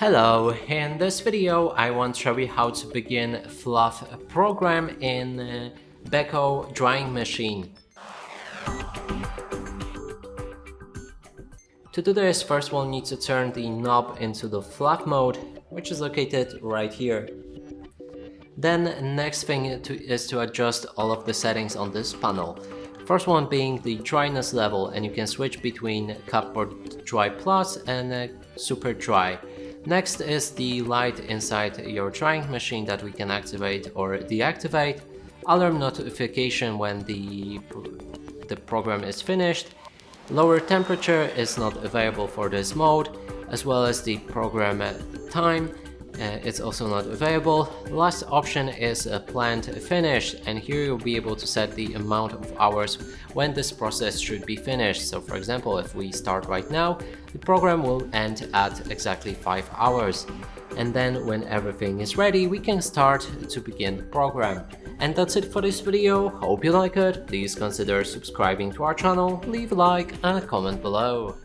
Hello, in this video I want to show you how to begin Fluff program in Beko drying machine. To do this, first we'll need to turn the knob into the Fluff mode, which is located right here. Then next thing is to adjust all of the settings on this panel. First one being the dryness level, and you can switch between cupboard dry plus and super dry. Next is the light inside your drying machine that we can activate or deactivate, alarm notification when the program is finished. Lower temperature is not available for this mode, as well as the program time. It's also not available. Last option is planned finished, and here you'll be able to set the amount of hours when this process should be finished. So for example, if we start right now, the program will end at exactly 5 hours. And then when everything is ready, we can start to begin the program. And that's it for this video. Hope you like it. Please consider subscribing to our channel, leave a like and a comment below.